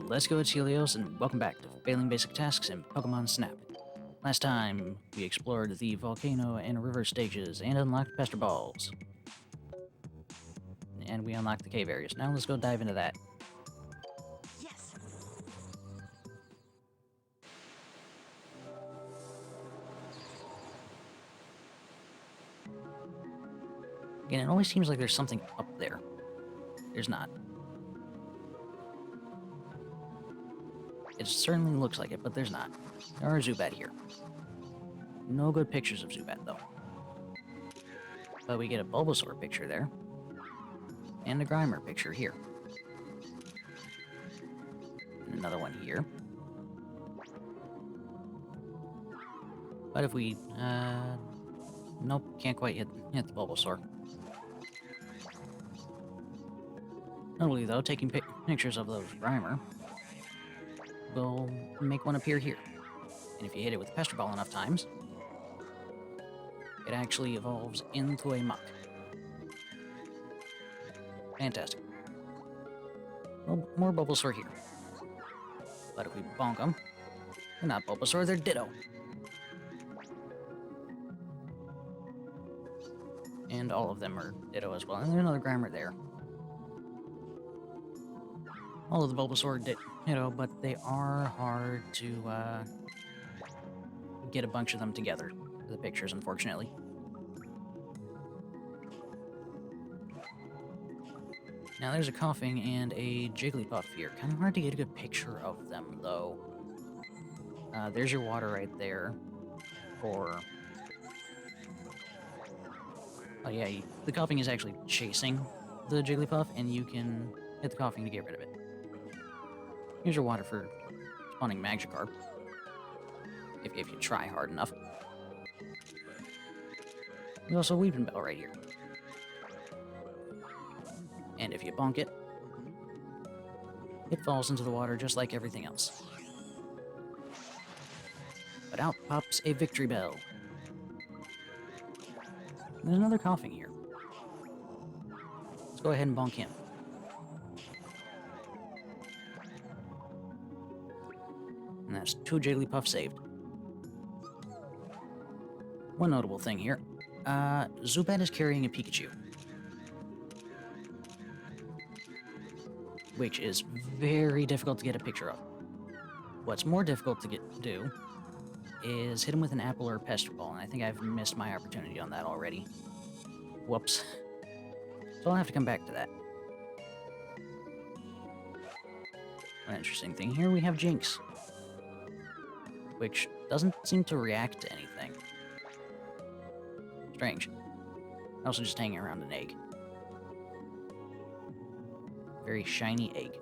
Let's go, it's Helios, and welcome back to Failing Basic Tasks in Pokemon Snap. Last time, we explored the volcano and river stages and unlocked Pester Balls. And we unlocked the cave areas. Now let's go dive into that. Yes. Again, it always seems like there's something up there. There's not. It certainly looks like it, but there's not. There are Zubat here. No good pictures of Zubat, though. But we get a Bulbasaur picture there. And a Grimer picture here. And another one here. But if we, nope, can't quite hit the Bulbasaur. Notably, though, taking pictures of those Grimer will make one appear here. And if you hit it with a Pester Ball enough times, it actually evolves into a Muck. Fantastic. Well, more Bulbasaur here. But if we bonk them, they're not Bulbasaur, they're Ditto. And all of them are Ditto as well. And there's another Grimer there. All of the Bulbasaur Ditto, but they are hard to get a bunch of them together for the pictures, unfortunately. Now there's a Coughing and a Jigglypuff here. Kind of hard to get a good picture of them, though. There's your water right there for... Oh yeah, the Coughing is actually chasing the Jigglypuff, and you can hit the Coughing to get rid of it. Here's your water for spawning Magikarp, if you try hard enough. There's also a Weeping Bell right here. And if you bonk it, it falls into the water just like everything else. But out pops a Victory Bell. There's another Coughing here. Let's go ahead and bonk him. And that's 2 Jigglypuff saved. One notable thing here. Zubat is carrying a Pikachu. Which is very difficult to get a picture of. What's more difficult to do is hit him with an apple or a Pester Ball, and I think I've missed my opportunity on that already. Whoops. So I'll have to come back to that. One interesting thing here, we have Jinx, which doesn't seem to react to anything. Strange. Also just hanging around an egg. Very shiny egg.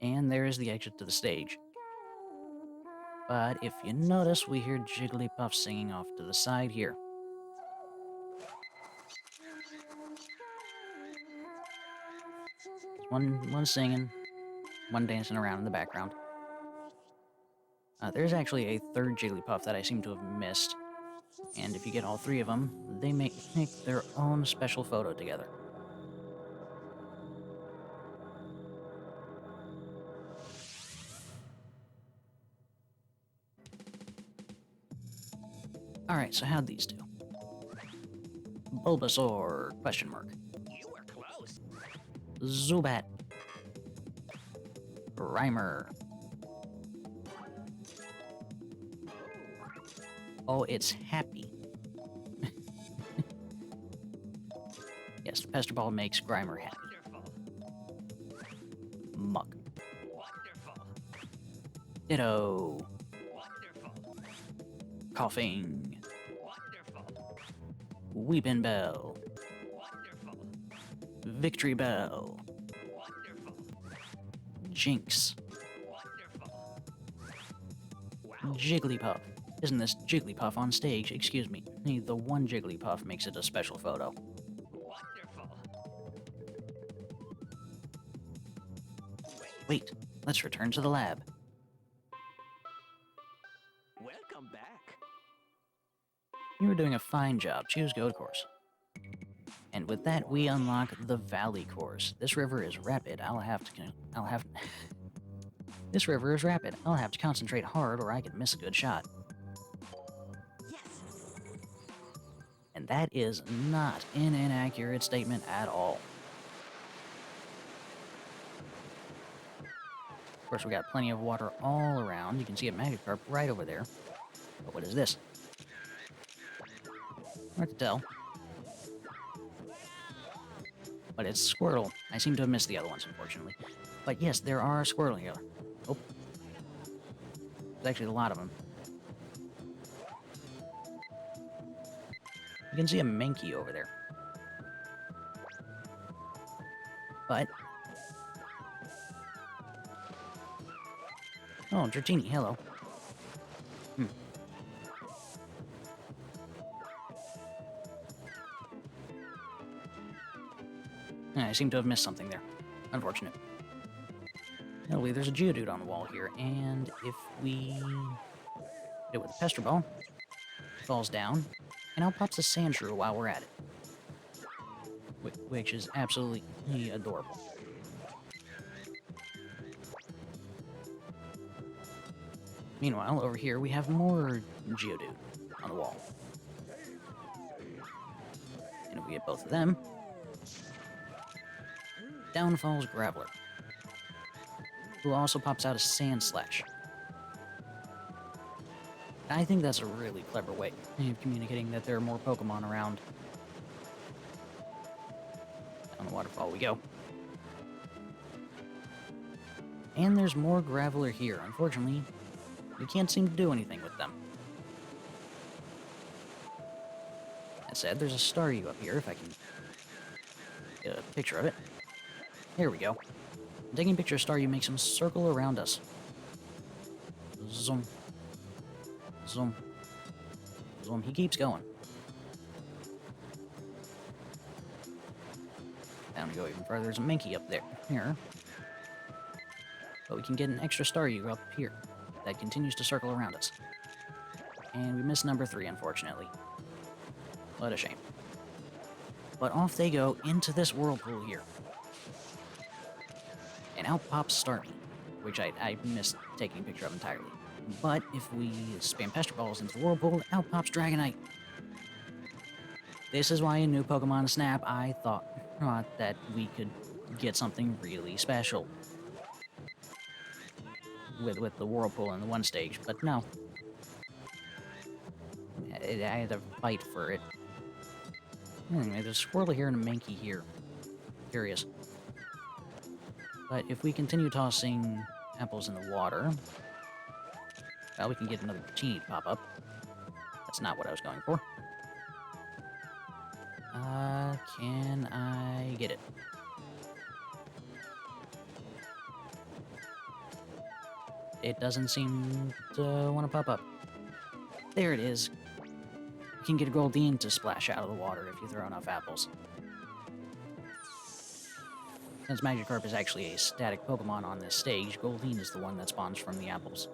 And there is the exit to the stage. But if you notice, we hear Jigglypuff singing off to the side here. One singing, one dancing around in the background. There's actually a third Jigglypuff that I seem to have missed. And if you get all 3 of them, they make their own special photo together. Alright, so how'd these do? Bulbasaur, question mark. You were close. Zubat. Grimer. Oh, it's happy. Yes, the Pester Ball makes Grimer happy. Wonderful. Muck. Wonderful. Ditto. Wonderful. Coughing. Wonderful. Weeping Bell. Wonderful. Victory Bell. Wonderful. Jinx. Wonderful. Wow. Jigglypuff. Isn't this Jigglypuff on stage? Excuse me. The one Jigglypuff makes it a special photo. Wonderful. Wait, let's return to the lab. Welcome back. You were doing a fine job. Choose go course. And with that, we unlock the Valley course. This river is rapid. This river is rapid. I'll have to concentrate hard or I could miss a good shot. Yes. And that is not an inaccurate statement at all. Of course, we got plenty of water all around. You can see a Magikarp right over there. But what is this? Hard to tell. But it's Squirtle. I seem to have missed the other ones, unfortunately. But yes, there are Squirtle here. Oh. There's actually a lot of them. You can see a Mankey over there. But... oh, Dratini, hello. I seem to have missed something there. Unfortunate. Anyway, there's a Geodude on the wall here, and if we hit it with a Pester Ball, it falls down, and out pops a Sandshrew while we're at it. Which is absolutely adorable. Meanwhile, over here we have more Geodude on the wall. And if we get both of them, down falls Graveler, who also pops out a Sand Slash. I think that's a really clever way of communicating that there are more Pokemon around. Down the waterfall we go. And there's more Graveler here. Unfortunately, we can't seem to do anything with them. That said, there's a Staryu up here, if I can get a picture of it. Here we go. Taking a picture of Staryu makes him circle around us. Zoom. Zoom. Zoom. He keeps going. Down we go even further. There's a Mankey up there. Here. But we can get an extra Staryu up here that continues to circle around us. And we missed number 3, unfortunately. What a shame. But off they go into this whirlpool here. And out pops Starmie, which I missed taking a picture of entirely. But if we spam Pester Balls into the whirlpool, out pops Dragonite. This is why in new Pokemon Snap I thought that we could get something really special with the whirlpool in the one stage, but no. I had to fight for it. Anyway, there's a Squirtle here and a Mankey here. Curious. But if we continue tossing apples in the water, well, we can get another Dratini to pop up. That's not what I was going for. Can I get it? It doesn't seem to want to pop up. There it is. You can get a Goldeen to splash out of the water if you throw enough apples. Since Magikarp is actually a static Pokemon on this stage, Goldeen is the one that spawns from the apples.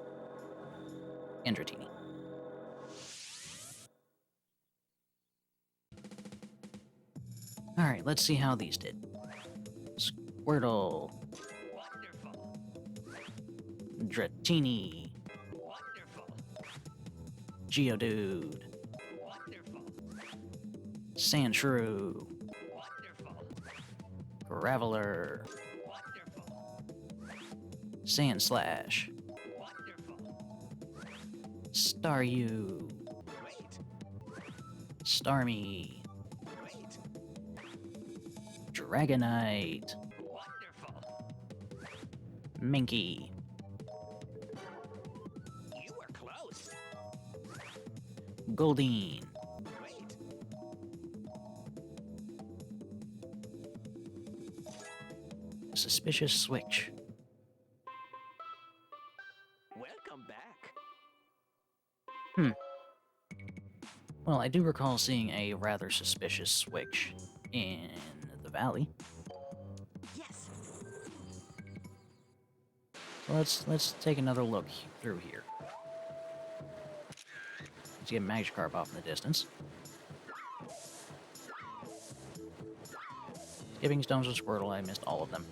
And Dratini. Alright, let's see how these did. Squirtle. Wonderful. Dratini. Wonderful. Geodude. Wonderful. Sandshrew. Wonderful. Graveler. Wonderful. Sandslash. Wonderful. Staryu. Great. Starmie. Great. Dragonite. Wonderful. Mankey. You were close. Goldeen. Great. Suspicious Switch. Welcome back. Well, I do recall seeing a rather suspicious Switch in the valley. Yes. So let's take another look through here. Let's get Magikarp off in the distance. Skipping stones with Squirtle, I missed all of them.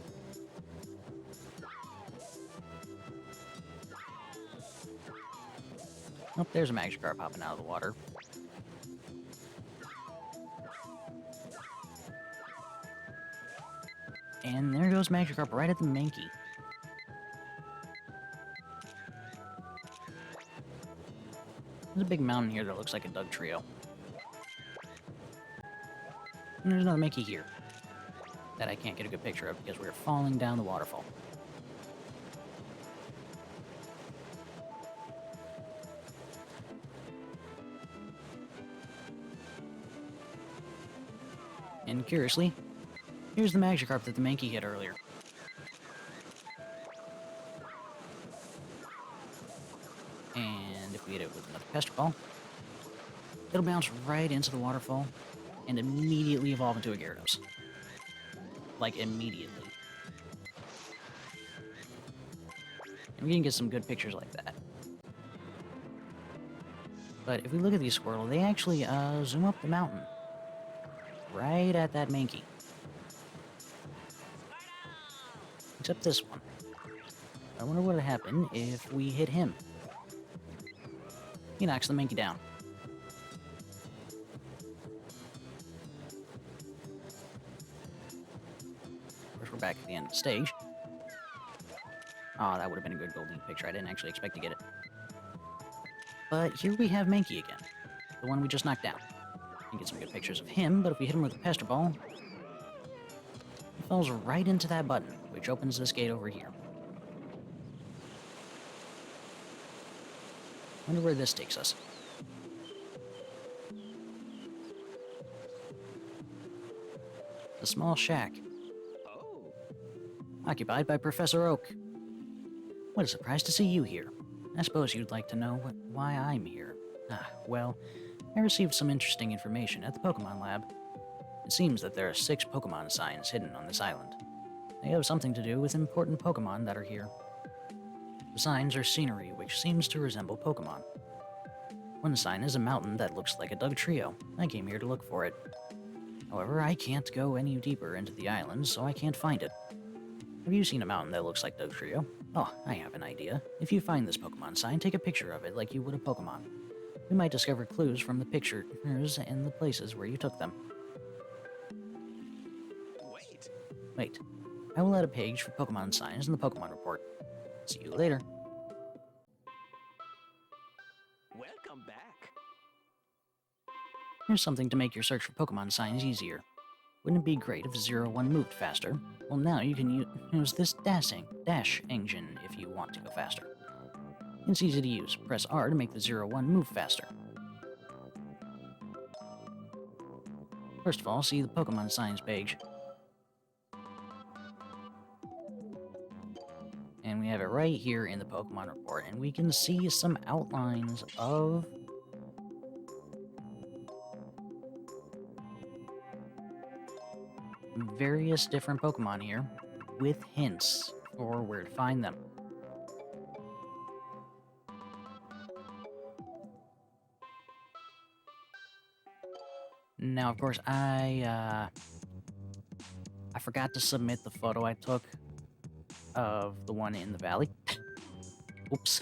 Oh, there's a Magikarp popping out of the water. And there goes Magikarp right at the Mankey. There's a big mountain here that looks like a Doug Trio. And there's another Mankey here that I can't get a good picture of because we're falling down the waterfall. And curiously, here's the Magikarp that the Mankey hit earlier. And if we hit it with another Pester Ball, it'll bounce right into the waterfall and immediately evolve into a Gyarados. Like, immediately. And we can get some good pictures like that. But if we look at these Squirtle, they actually zoom up the mountain. Right at that Mankey. Except this one. I wonder what would happen if we hit him. He knocks the Mankey down. Of course, we're back at the end of the stage. Oh, that would have been a good golden picture. I didn't actually expect to get it. But here we have Mankey again. The one we just knocked down. You can get some good pictures of him, but if we hit him with a Pester Ball, he falls right into that button, which opens this gate over here. Wonder where this takes us. A small shack. Oh. Occupied by Professor Oak. What a surprise to see you here. I suppose you'd like to know why I'm here. Well, I received some interesting information at the Pokémon Lab. It seems that there are 6 Pokémon signs hidden on this island. They have something to do with important Pokémon that are here. The signs are scenery which seems to resemble Pokémon. One sign is a mountain that looks like a Doug Trio. I came here to look for it. However, I can't go any deeper into the island, so I can't find it. Have you seen a mountain that looks like Doug Trio? Oh, I have an idea. If you find this Pokémon sign, take a picture of it like you would a Pokémon. We might discover clues from the pictures and the places where you took them. Wait. I will add a page for Pokémon signs in the Pokémon report. See you later. Welcome back. Here's something to make your search for Pokémon signs easier. Wouldn't it be great if 01 moved faster? Well, now you can use this dash engine if you want to go faster. It's easy to use. Press R to make the 01 move faster. First of all, see the Pokémon signs page. And we have it right here in the Pokémon report, and we can see some outlines of various different Pokemon here, with hints for where to find them. Now, of course, I forgot to submit the photo I took of the one in the valley. Oops.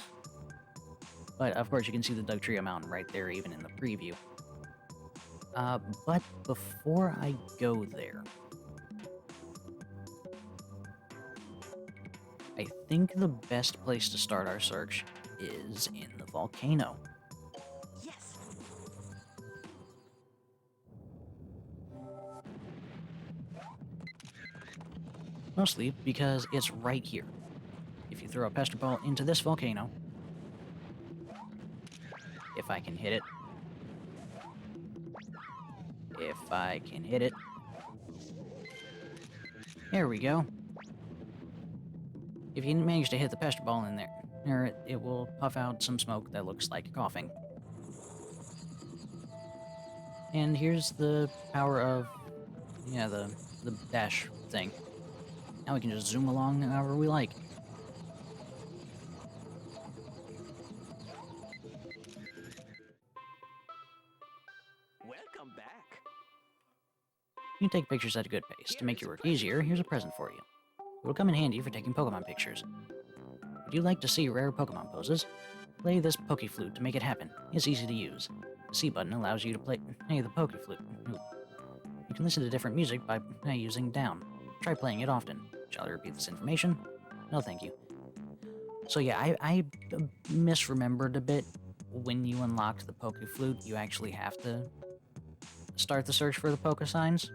But, of course, you can see the Doug Trio Mountain right there, even in the preview. But before I go there, I think the best place to start our search is in the volcano. Yes. Mostly because it's right here. If you throw a Pester Ball into this volcano, if I can hit it, there we go. If you manage to hit the Pester Ball in there, it will puff out some smoke that looks like coughing. And here's the power of, the dash thing. Now we can just zoom along however we like. Welcome back. You can take pictures at a good pace. To make your work easier, here's a present for you. It will come in handy for taking Pokemon pictures. Would you like to see rare Pokemon poses? Play this Pokeflute to make it happen. It's easy to use. The C button allows you to play the Pokeflute. Ooh. You can listen to different music by using down. Try playing it often. Shall I repeat this information? No, thank you. So yeah, I misremembered a bit. When you unlocked the Pokeflute, you actually have to start the search for the Poke signs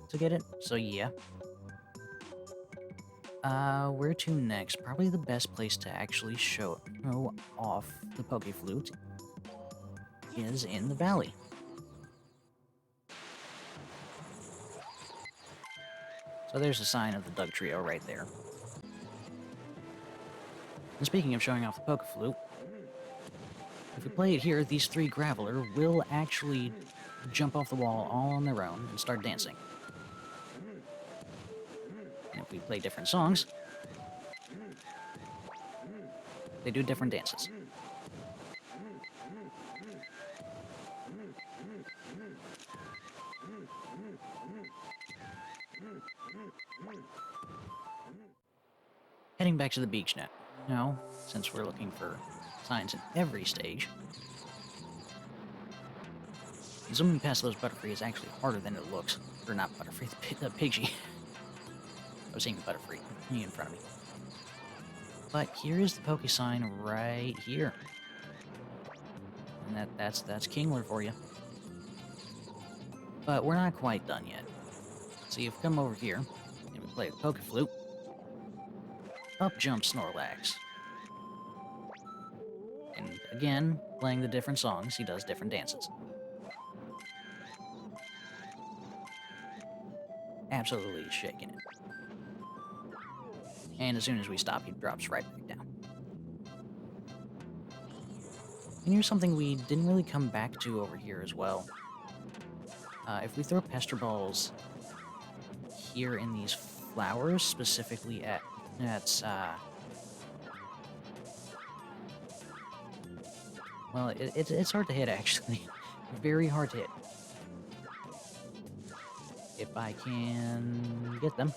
to get it. So yeah. Where to next? Probably the best place to actually show off the Pokeflute is in the valley. So there's a sign of the Doug Trio right there. And speaking of showing off the Pokeflute, if we play it here, these three Graveler will actually jump off the wall all on their own and start dancing. And if we play different songs, they do different dances. Heading back to the beach now, since we're looking for signs in every stage. Zooming past those Butterfree is actually harder than it looks. Or not Butterfree, the Pidgey. I was seeing the Butterfree in front of me. But here is the Poke sign right here. And that's Kingler for you. But we're not quite done yet. So you've come over here, and we play the Pokeflute. Up jumps Snorlax. And again, playing the different songs, he does different dances. Absolutely shaking it. And as soon as we stop, he drops right back down. And here's something we didn't really come back to over here as well. If we throw Pester Balls here in these flowers, specifically well, it's hard to hit, actually. Very hard to hit. If I can get them.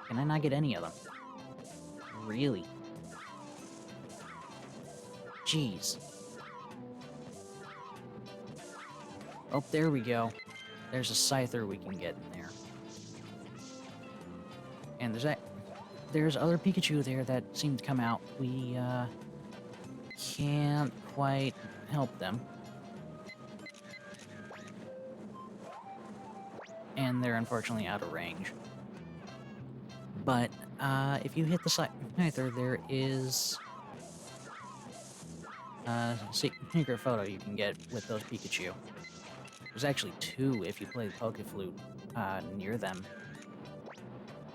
Can I not get any of them? Really? Jeez. Oh, there we go. There's a Scyther we can get in there. And there's other Pikachu there that seem to come out. We can't quite help them. And they're unfortunately out of range. But if you hit the Scyther, there is a secret photo you can get with those Pikachu. There's actually two if you play the Pokeflute near them.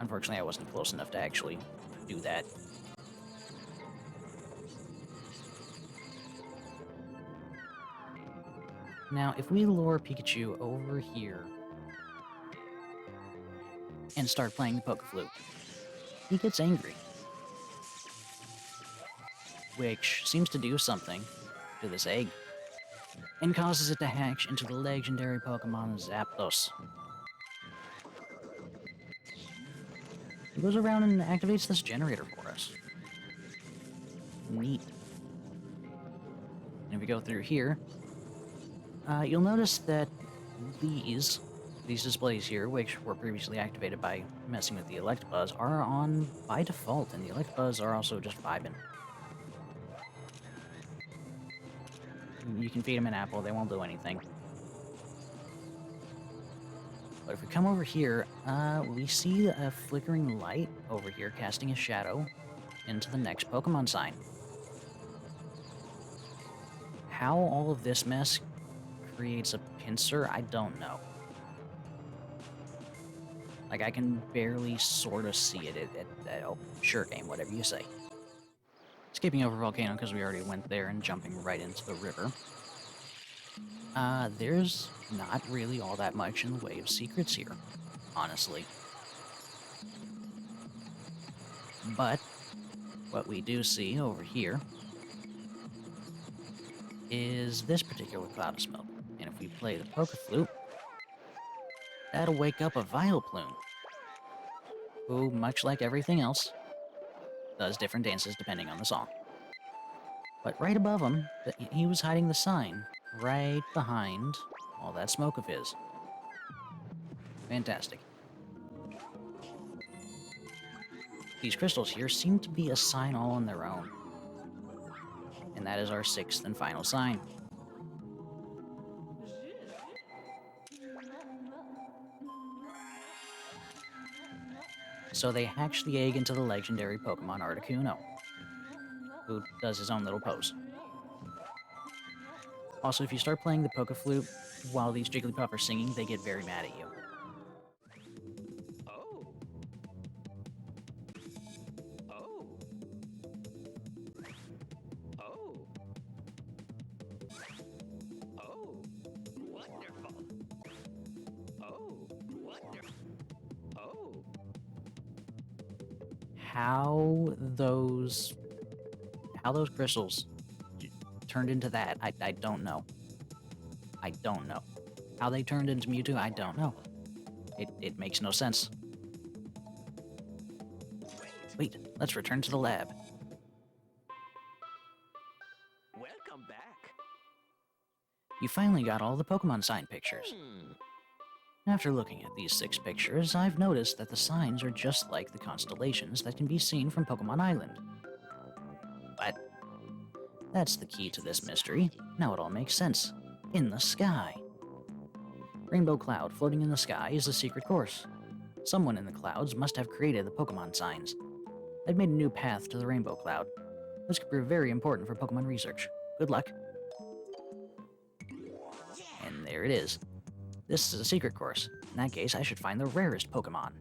Unfortunately, I wasn't close enough to actually do that. Now, if we lure Pikachu over here and start playing the Pokeflute, he gets angry. Which seems to do something to this egg, and causes it to hatch into the legendary Pokemon Zapdos. It goes around and activates this generator for us. Neat. And if we go through here, you'll notice that these displays here, which were previously activated by messing with the Electabuzz, are on by default, and the Electabuzz are also just vibing. You can feed them an apple, they won't do anything. But if we come over here, we see a flickering light over here casting a shadow into the next Pokemon sign. How all of this mess creates a pincer, I don't know. Like, I can barely sort of see it oh, sure, game, whatever you say. Skipping over Volcano because we already went there and jumping right into the river. There's not really all that much in the way of secrets here, honestly. But what we do see over here is this particular cloud of smoke. And if we play the Poke Flute, that'll wake up a Vileplume, who, much like everything else, does different dances depending on the song. But right above him, he was hiding the sign, right behind all that smoke of his. Fantastic. These crystals here seem to be a sign all on their own. And that is our 6th and final sign. So they hatch the egg into the legendary Pokemon Articuno, who does his own little pose. Also, if you start playing the Poke Flute while these Jigglypuff are singing, they get very mad at you. Oh. Oh. Oh. Oh. Wonderful. Oh. Wonderful. Oh. How those crystals turned into that, I don't know. I don't know. How they turned into Mewtwo, I don't know. It makes no sense. Wait, let's return to the lab. Welcome back. You finally got all the Pokemon sign pictures. After looking at these 6 pictures, I've noticed that the signs are just like the constellations that can be seen from Pokemon Island. But that's the key to this mystery. Now it all makes sense. In the sky. Rainbow Cloud floating in the sky is a secret course. Someone in the clouds must have created the Pokemon signs. I've made a new path to the Rainbow Cloud. This could prove very important for Pokemon research. Good luck. And there it is. This is a secret course. In that case, I should find the rarest Pokemon.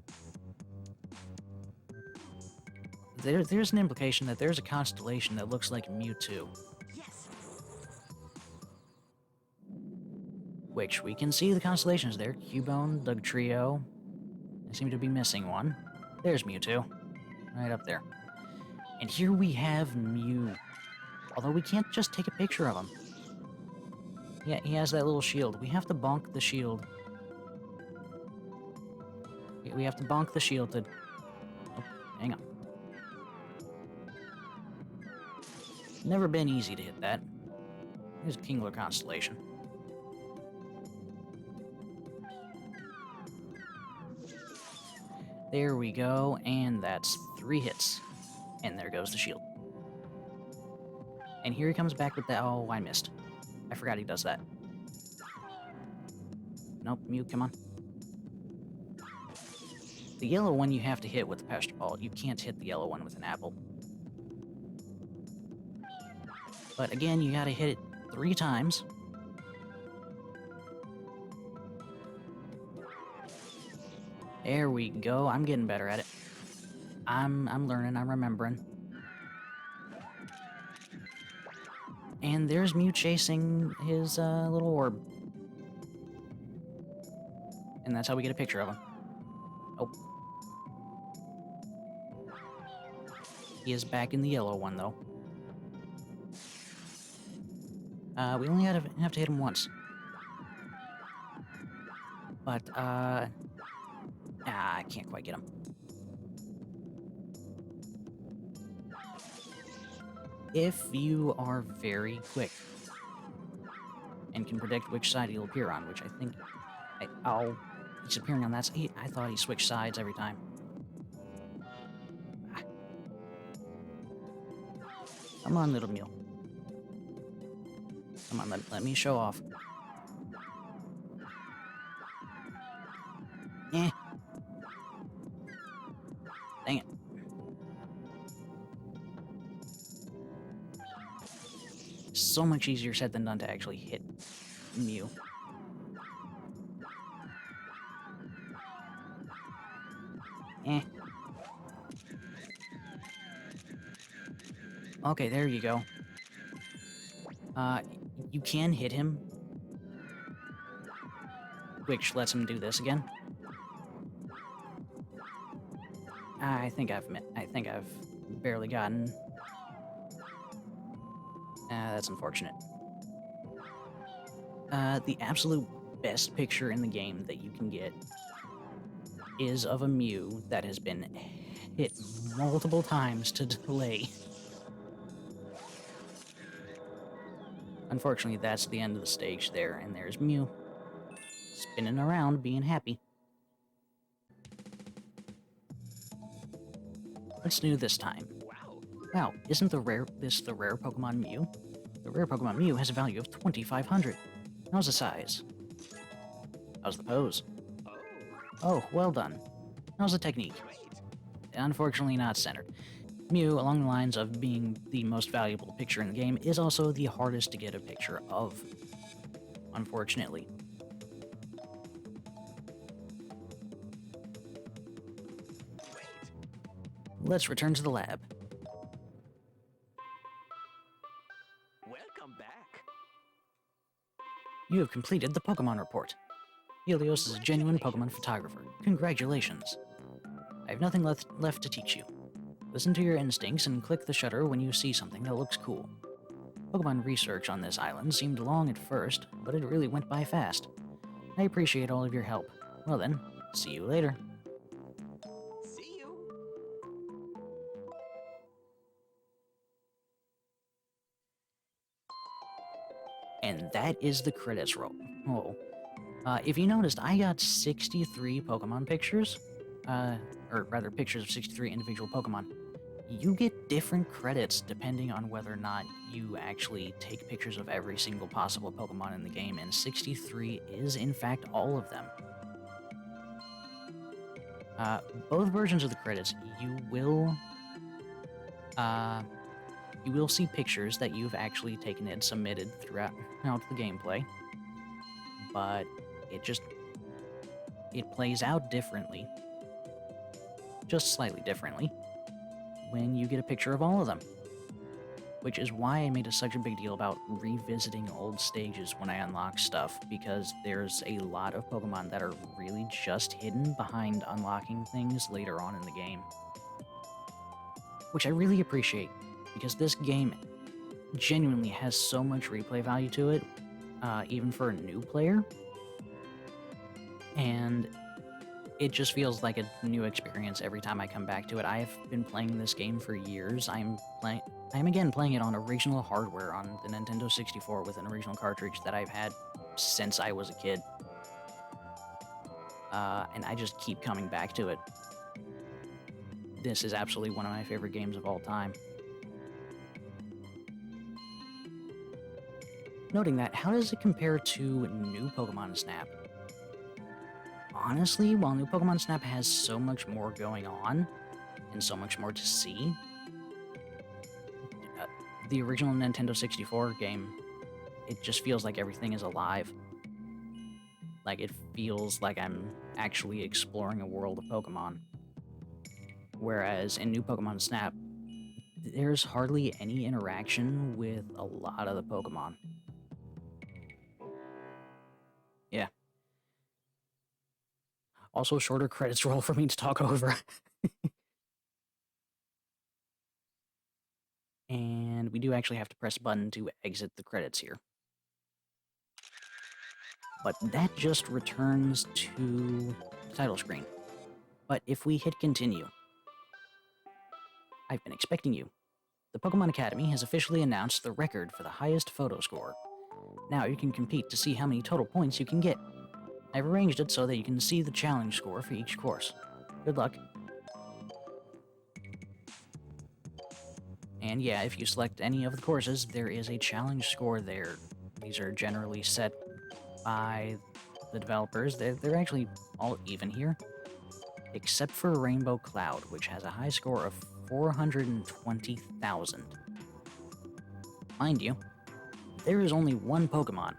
There's an implication that there's a constellation that looks like Mewtwo, Yes. which we can see the constellations there. Cubone, Dugtrio. I seem to be missing one. There's Mewtwo. Right up there. And here we have Mew. Although we can't just take a picture of him. Yeah, he has that little shield. We have to bonk the shield. We have to bonk the shield to... Oh, hang on. Never been easy to hit that. Here's a Kingler Constellation. There we go, and that's 3 hits. And there goes the shield. And here he comes back with the... Oh, I missed. I forgot he does that. Nope, Mew, come on. The yellow one you have to hit with the Pester Ball. You can't hit the yellow one with an apple. But again, you gotta hit it 3 times. There we go. I'm getting better at it. I'm learning, I'm remembering. And there's Mew chasing his little orb. And that's how we get a picture of him. Oh. He is back in the yellow one, though. We only have to hit him once. But, I can't quite get him. If you are very quick and can predict which side he'll appear on, which I think... Oh, he's appearing on that side. I thought he switched sides every time. Ah. Come on, little Mew. Come on, let me show off. Eh. Dang it. So much easier said than done to actually hit Mew. Eh. Okay, there you go. You can hit him, which lets him do this again. I think I've barely gotten. That's unfortunate. The absolute best picture in the game that you can get is of a Mew that has been hit multiple times to delay. Unfortunately, that's the end of the stage there, and there's Mew spinning around being happy. What's new this time? Wow. Wow, isn't the rare Pokemon Mew? The rare Pokemon Mew has a value of 2,500. How's the size? How's the pose? Oh, Oh, well done. How's the technique? great. Unfortunately not centered. Mew, along the lines of being the most valuable picture in the game, is also the hardest to get a picture of. Unfortunately. Great. Let's return to the lab. Welcome back. You have completed the Pokemon report. Helios is a genuine Pokemon photographer. Congratulations. I have nothing left to teach you. Listen to your instincts and click the shutter when you see something that looks cool. Pokemon research on this island seemed long at first, but it really went by fast. I appreciate all of your help. Well then, see you later. See you. And that is the credits roll. If you noticed, I got 63 Pokemon pictures. Or rather, pictures of 63 individual Pokemon. You get different credits depending on whether or not you actually take pictures of every single possible Pokemon in the game, and 63 is, in fact, all of them. Both versions of the credits, you will see pictures that you've actually taken and submitted throughout the gameplay, but it plays out differently, just slightly differently, when you get a picture of all of them. Which is why I made such a big deal about revisiting old stages when I unlock stuff, because there's a lot of Pokemon that are really just hidden behind unlocking things later on in the game. Which I really appreciate, because this game genuinely has so much replay value to it, even for a new player. And it just feels like a new experience every time I come back to it. I've been playing this game for years. I'm again playing it on original hardware on the Nintendo 64 with an original cartridge that I've had since I was a kid. And I just keep coming back to it. This is absolutely one of my favorite games of all time. Noting that, how does it compare to new Pokemon Snap? Honestly, while new Pokemon Snap has so much more going on, and so much more to see, the original Nintendo 64 game, it just feels like everything is alive. Like, it feels like I'm actually exploring a world of Pokemon. Whereas in new Pokemon Snap, there's hardly any interaction with a lot of the Pokemon. Yeah. Also, shorter credits roll for me to talk over. And we do actually have to press a button to exit the credits here. But that just returns to the title screen. But if we hit continue, I've been expecting you. The Pokemon Academy has officially announced the record for the highest photo score. Now you can compete to see how many total points you can get. I've arranged it so that you can see the challenge score for each course. Good luck. And yeah, if you select any of the courses, there is a challenge score there. These are generally set by the developers. They're actually all even here, except for Rainbow Cloud, which has a high score of 420,000. Mind you, there is only one Pokemon.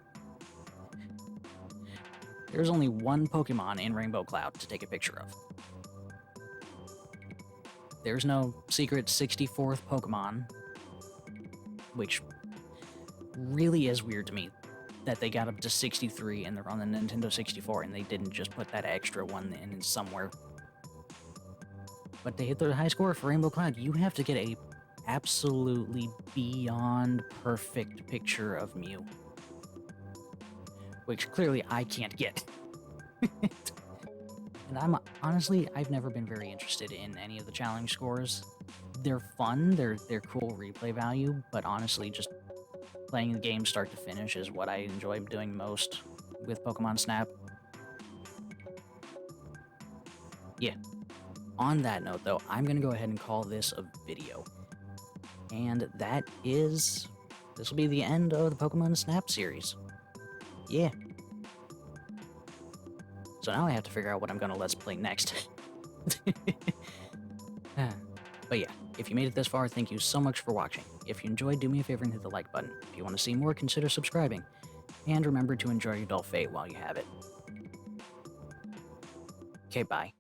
There's only one Pokemon in Rainbow Cloud to take a picture of. There's no secret 64th Pokemon, which really is weird to me that they got up to 63 and they're on the Nintendo 64 and they didn't just put that extra one in somewhere. But to hit the high score for Rainbow Cloud, you have to get a absolutely beyond perfect picture of Mew. which clearly I can't get. And I've never been very interested in any of the challenge scores. They're fun, they're cool replay value, but honestly, just playing the game start to finish is what I enjoy doing most with Pokemon Snap. Yeah. On that note, though, I'm gonna go ahead and call this a video. And this will be the end of the Pokemon Snap series. Yeah. So now I have to figure out what I'm gonna Let's Play next. But yeah, if you made it this far, thank you so much for watching. If you enjoyed, do me a favor and hit the like button. If you want to see more, consider subscribing. And remember to enjoy your adult fate while you have it. Okay, bye.